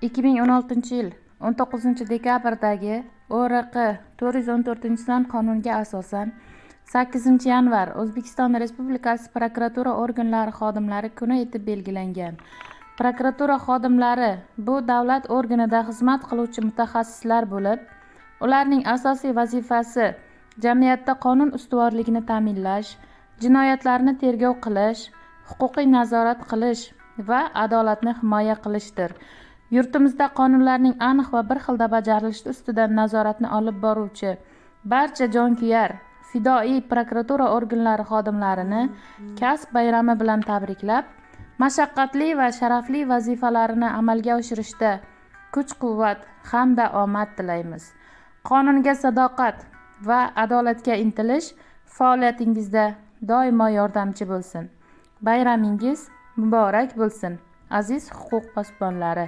2016-yil 19-dekabrdagi ORQ 414-son qonuniga asosan 8-yanvar O'zbekiston Respublikasi prokuratura organlari xodimlari kuni etib belgilangan. Prokuratura xodimlari bu davlat organida xizmat qiluvchi mutaxassislar bo'lib, ularning asosiy vazifasi jamiyatda qonun ustuvorligini ta'minlash, jinoyatlarni tergov qilish, huquqiy nazorat qilish va adolatni himoya qilishdir. Yurtimizda qonunlarning aniq va bir xilda bajarilishi ustidan nazoratni olib boruvchi barcha jonkuyar, fidoyi prokuratura organlari xodimlarini kasb bayrami bilan tabriklab, mashaqqatli va sharafli vazifalarini amalga oshirishda kuch-quvvat hamda omad tilaymiz. Qonunga sadoqat va adolatga intilish faoliyatingizda doimo yordamchi bo'lsin. Bayramingiz muborak bo'lsin, aziz huquq posbonlari.